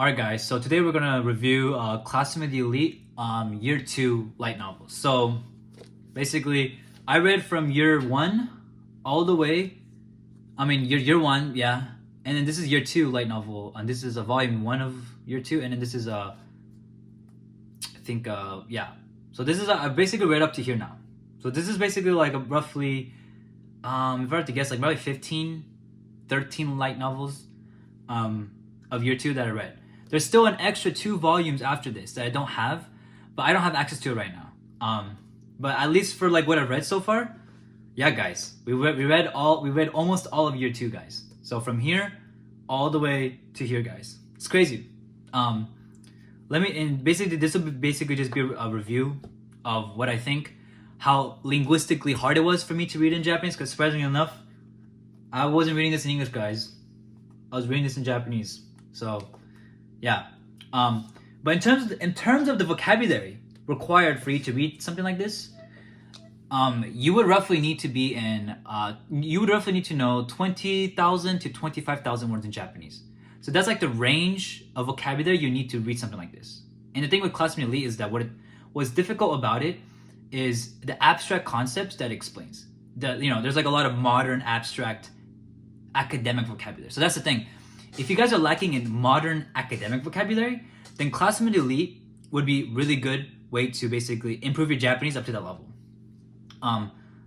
Alright guys, so today we're gonna review Classroom of the Elite Year 2 light novels. So basically, I read from year 1 all the way, year 1, yeah. And then this is year 2 light novel, and this is a volume 1 of year 2, and then this is yeah. So this is, I basically read up to here now. So this is basically like a roughly, if I were to guess, like probably 15, 13 light novels of year 2 that I read. There's still an extra 2 volumes after this that I don't have, but I don't have access to it right now. But at least for like what I've read so far, yeah, guys, we read almost all of year 2, guys. So from here all the way to here, guys, it's crazy. This will basically just be a review of what I think, how linguistically hard it was for me to read in Japanese. Because surprisingly enough, I wasn't reading this in English, guys. I was reading this in Japanese. So yeah, but in terms of the vocabulary required for you to read something like this, you would roughly need to be in you would roughly need to know 20,000 to 25,000 words in Japanese. So that's like the range of vocabulary you need to read something like this. And the thing with Classroom Elite is that what's difficult about it is the abstract concepts that it explains. There's like a lot of modern abstract academic vocabulary. So that's the thing. If you guys are lacking in modern academic vocabulary, then Classroom Elite would be really good way to basically improve your Japanese up to that level.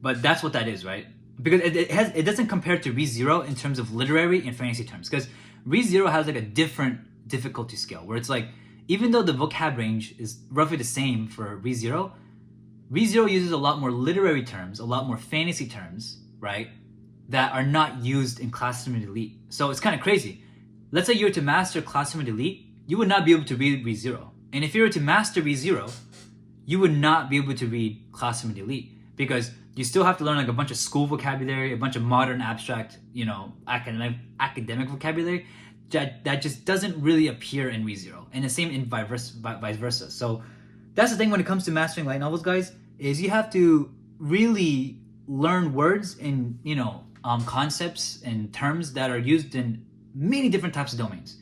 But that's what that is, right? Because it doesn't compare to ReZero in terms of literary and fantasy terms. Because ReZero has like a different difficulty scale where it's like, even though the vocab range is roughly the same for ReZero, ReZero uses a lot more literary terms, a lot more fantasy terms, right? That are not used in Classroom Elite. So it's kind of crazy. Let's say you were to master Classroom Elite, you would not be able to read ReZero. And if you were to master ReZero, you would not be able to read Classroom Elite because you still have to learn like a bunch of school vocabulary, a bunch of modern abstract, academic vocabulary that just doesn't really appear in ReZero. And the same in vice versa. So that's the thing when it comes to mastering light novels, guys, is you have to really learn words and, concepts and terms that are used in many different types of domains.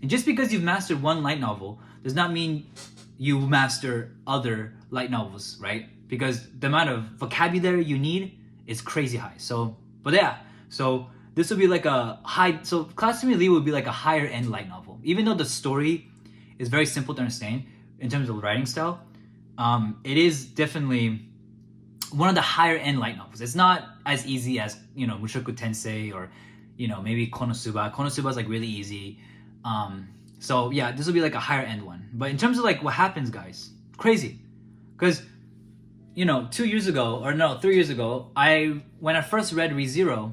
And just because you've mastered one light novel does not mean you master other light novels, right? Because the amount of vocabulary you need is crazy high. So this would be like Classroom Elite would be like a higher end light novel. Even though the story is very simple to understand in terms of writing style, it is definitely one of the higher end light novels. It's not as easy as, Mushoku Tensei or, maybe Konosuba. Konosuba is like really easy. So yeah, this will be like a higher end one. But in terms of like what happens, guys, crazy. Because, 3 years ago, when I first read ReZero,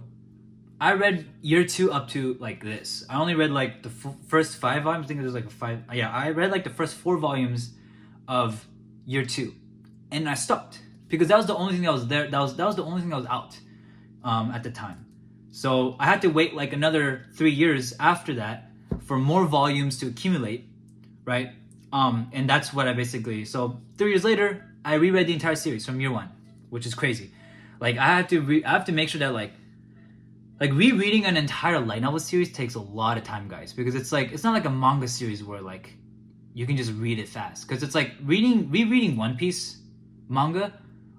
I read year 2 up to like this. I only read like the first 5 volumes. I think there's like 5. Yeah, I read like the first 4 volumes of year 2. And I stopped. Because that was the only thing that was there. That was the only thing that was out at the time. So I had to wait like another 3 years after that for more volumes to accumulate, right? And that's what I basically. So 3 years later, I reread the entire series from year 1, which is crazy. Like I have to make sure that like rereading an entire light novel series takes a lot of time, guys, because it's not like a manga series where like you can just read it fast. Because it's like rereading One Piece manga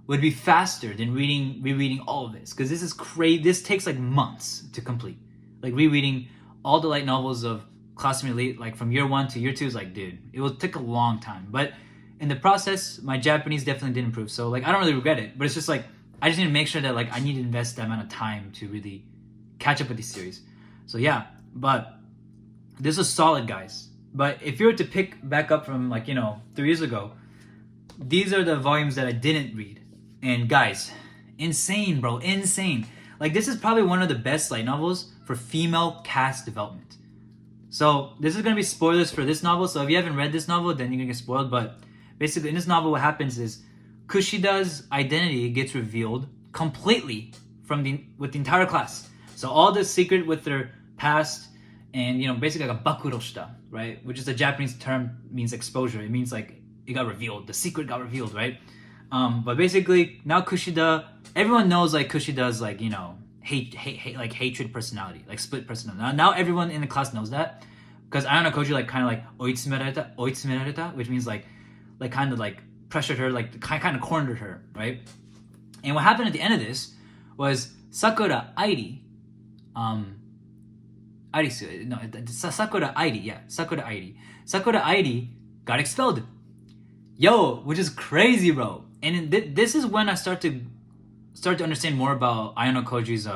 would be faster than rereading all of this, because this is crazy. This takes like months to complete. Like rereading all the light novels of Classroom Elite, like from year 1 to year 2 is like, dude, it will take a long time. But in the process, my Japanese definitely did improve. So like I don't really regret it, but it's just like I just need to make sure that like I need to invest that amount of time to really catch up with these series. So yeah, but this was solid, guys. But if you were to pick back up from 3 years ago, these are the volumes that I didn't read. And guys, insane, bro, insane. Like this is probably one of the best light novels for female cast development. So this is gonna be spoilers for this novel. So if you haven't read this novel, then you're gonna get spoiled. But basically in this novel, what happens is Kushida's identity gets revealed completely with the entire class. So all the secret with their past and basically like a bakuroshita, right? Which is a Japanese term, means exposure. It means like it got revealed. The secret got revealed, right? But basically now Kushida, everyone knows like Kushida's like hatred personality, like split personality. Now everyone in the class knows that, because Ayano Koji like kind of like oitsumerareta, which means like kind of like pressured her, like kind of cornered her, right? And what happened at the end of this was Sakura Airi, Sakura Airi got expelled. Yo, which is crazy, bro. And this is when I start to understand more about Ayano Koji's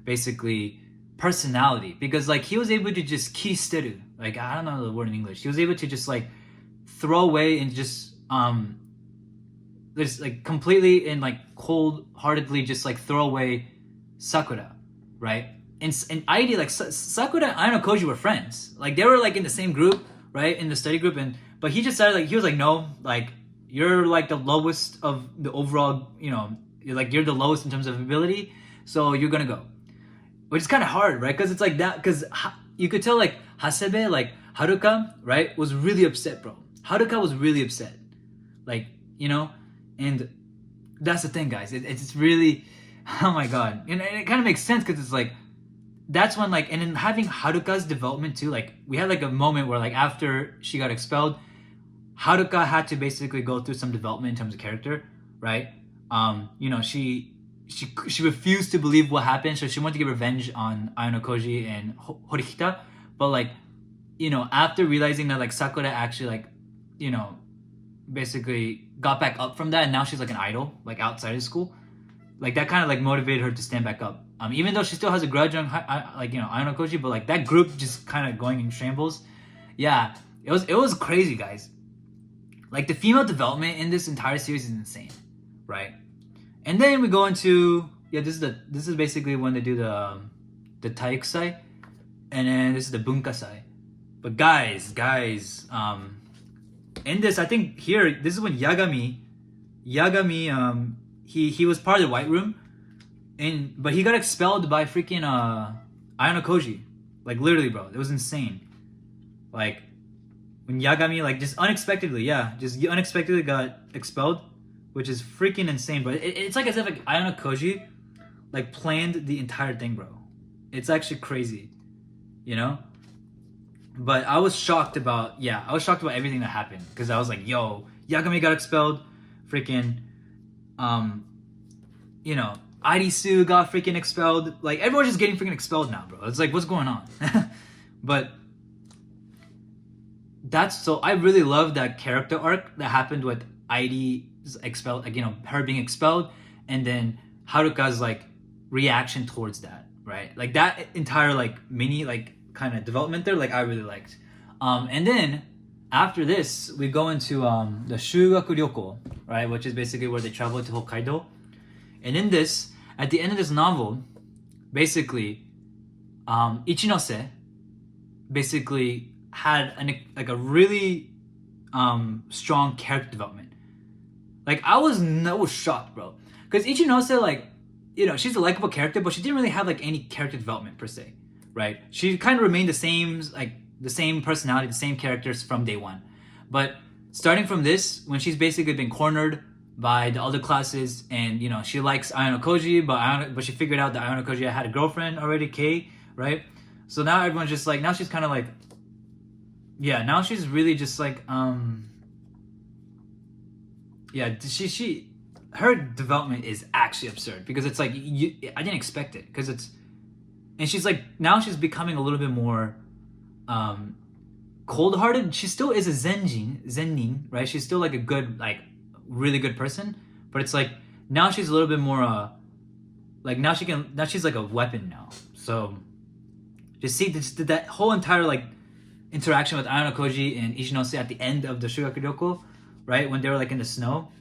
basically personality, because like he was able to just kiristeru, like I don't know the word in English. He was able to just like throw away and just like completely and like cold-heartedly just like throw away Sakura, right? And Airi, like Sakura and Ayano Koji were friends. Like they were like in the same group, right? In the study group, but he just decided like he was like, no, like you're like the lowest of the overall, you know, you're the lowest in terms of ability, so you're gonna go. Which is kind of hard, right? Because it's like that, because you could tell like Hasebe, like Haruka, right, was really upset, bro. Haruka was really upset, like, you know, and that's the thing, guys. It's really, oh my god, and it kind of makes sense because it's like that's when like, and then having Haruka's development too, like we had like a moment where like after she got expelled, Haruka had to basically go through some development in terms of character, right? You know, she refused to believe what happened, so she wanted to get revenge on Ayano Koji and Horikita. But like, you know, after realizing that like Sakura actually like, you know, basically got back up from that, and now she's like an idol, like outside of school, like that kind of like motivated her to stand back up. Even though she still has a grudge on like, you know, Ayano Koji, but like that group just kind of going in shambles. Yeah, it was crazy, guys. Like the female development in this entire series is insane, right? And then we go into, yeah, this is basically when they do the Taikusai, and then this is the Bunkasai. But guys, in this, I think here, this is when Yagami, he was part of the White Room, but he got expelled by freaking Ayano Koji, like literally, bro, it was insane. Like when Yagami like just unexpectedly got expelled, which is freaking insane. But it's like as if like Ayano Koji like planned the entire thing, bro. It's actually crazy, you know. But I was shocked about everything that happened, because I was like, yo, Yagami got expelled, freaking, you know, Arisu got freaking expelled. Like everyone's just getting freaking expelled now, bro. It's like, what's going on? But I really love that character arc that happened with Airi's expelled, like, you know, her being expelled, and then Haruka's like reaction towards that, right? Like that entire like mini like kind of development there, like I really liked. And then after this, we go into the Shugaku Ryoko, right, which is basically where they travel to Hokkaido. And in this, at the end of this novel, basically, Ichinose basically had a really strong character development. Like I was shocked, bro, because Ichinose, like, you know, she's a likable character, but she didn't really have like any character development per se, right? She kind of remained the same personality, the same characters from day one. But starting from this, when she's basically been cornered by the other classes, and you know, she likes Ayano Koji, but she figured out that Ayano Koji had a girlfriend already, Kei, right? So now everyone's just like, now she's kind of like, yeah, now she's really just like, yeah, her development is actually absurd, because it's like, I didn't expect it, because and she's like, now she's becoming a little bit more cold-hearted. She still is a Zenin, right? She's still like a good, like really good person, but it's like now she's a little bit more like now she's like a weapon now. So just see that whole entire like interaction with Ayano Koji and Ichinose at the end of the Shugaku Ryoko, right, when they were like in the snow,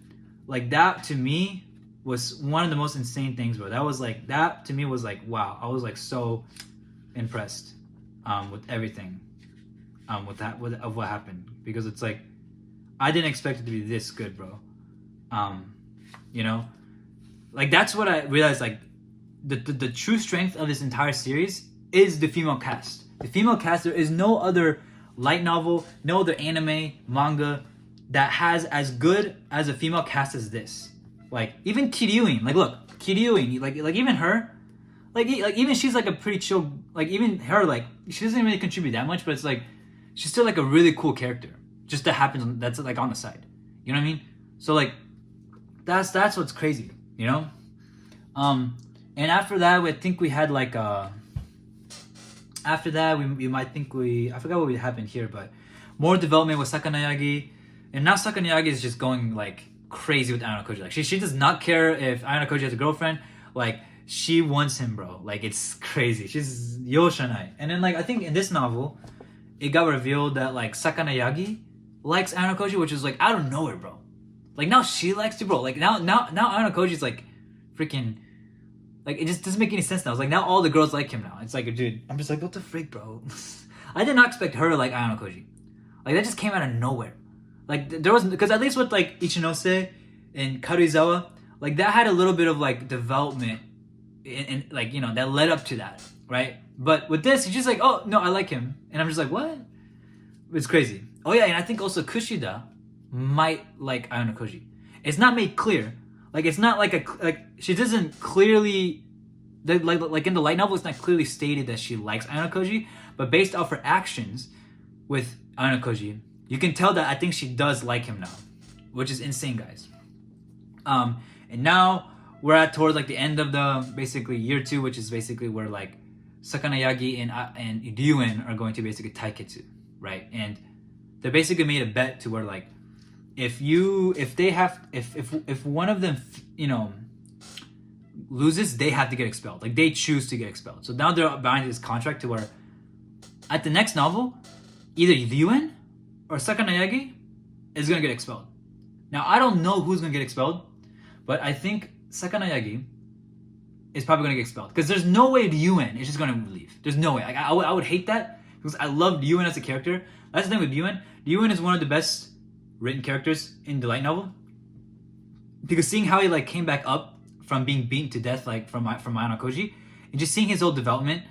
like that to me was one of the most insane things, bro. That to me was like, wow. I was like so impressed with everything with what happened, because it's like I didn't expect it to be this good, bro. You know, like that's what I realized, like the true strength of this entire series is the female cast. The female cast, there is no other light novel, no other anime, manga that has as good as a female cast as this. Like even Kiryuin, like look, Kiryuin, like even her, like even she's like a pretty chill, like even her, like she doesn't really contribute that much, but it's like she's still like a really cool character. Just that happens that's like on the side. You know what I mean? So like that's what's crazy, you know? And after that I think we had like after that we might think I forgot what happened here, but more development with Sakanayagi. And now Sakanayagi is just going like crazy with Ayano Koji. Like she does not care if Ayano Koji has a girlfriend. Like she wants him, bro. Like it's crazy. She's Yoshanai. And then like I think in this novel, it got revealed that like Sakanayagi likes Ayano Koji, which is like out of nowhere, bro. Like now she likes you, bro. Like now Ayano Koji's like freaking like it just doesn't make any sense now. It's like now all the girls like him now. It's like, dude, I'm just like, what the freak, bro? I did not expect her to like Ayano Koji. Like that just came out of nowhere. Like there wasn't, because at least with like Ichinose and Karuizawa, like that had a little bit of like development and like, you know, that led up to that, right? But with this, he's just like, oh no, I like him, and I'm just like, what? It's crazy. Oh yeah, and I think also Kushida might like Ayano Koji. It's not made clear. Like it's not like she doesn't clearly like in the light novel, it's not clearly stated that she likes Ayano Koji, but based off her actions with Ayano Koji, you can tell that I think she does like him now, which is insane, guys. And now we're at towards like the end of the basically year 2, which is basically where like Sakanayagi and Ryuen are going to basically taiketsu, right? And they basically made a bet to where like if one of them, you know, loses, they have to get expelled. Like they choose to get expelled. So now they're bound to this contract to where at the next novel, either Ryuen or Sakanayagi is gonna get expelled. Now I don't know who's gonna get expelled, but I think Sakanayagi is probably gonna get expelled because there's no way Ryuen is just gonna leave. There's no way. Like, I would hate that because I love Ryuen as a character. That's the thing with Ryuen. Ryuen is one of the best written characters in the light novel because seeing how he like came back up from being beaten to death like from Ayano Koji and just seeing his whole development,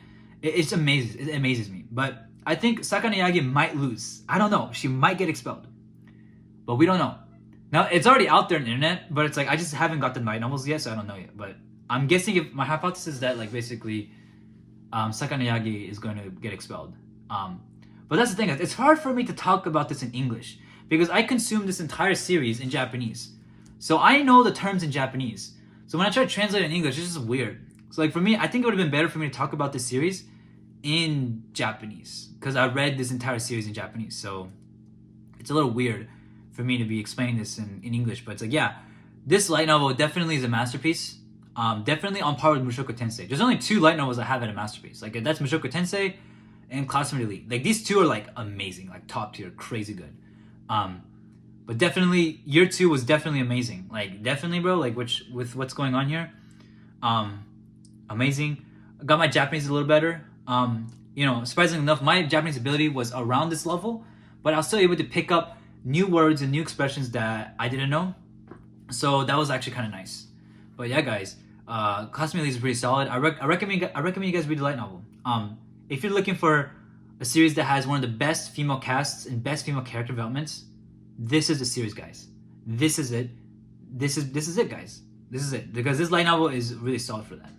it amazes me. But I think Sakanayagi might lose. I don't know. She might get expelled. But we don't know. Now, it's already out there on the internet, but it's like, I just haven't got the light novels yet, so I don't know yet. But I'm guessing if my hypothesis is that, like, basically, Sakanayagi is going to get expelled. But that's the thing. It's hard for me to talk about this in English because I consume this entire series in Japanese. So I know the terms in Japanese. So when I try to translate it in English, it's just weird. So, like, for me, I think it would have been better for me to talk about this series in Japanese because I read this entire series in Japanese, so it's a little weird for me to be explaining this in English. But it's like, yeah, this light novel definitely is a masterpiece. Definitely on par with Mushoku Tensei. There's only 2 light novels that have at a masterpiece. Like that's Mushoku Tensei and Classmate Elite. Like these 2 are like amazing, like top tier, crazy good. But definitely year 2 was definitely amazing. Like definitely, bro. Like with what's going on here, amazing. I got my Japanese a little better. You know, surprisingly enough, my Japanese ability was around this level, but I was still able to pick up new words and new expressions that I didn't know. So that was actually kind of nice. But yeah, guys, Classmate Elite is pretty solid. I recommend you guys read the light novel. If you're looking for a series that has one of the best female casts and best female character developments, this is the series, guys. This is it. This is it, guys. This is it, because this light novel is really solid for that.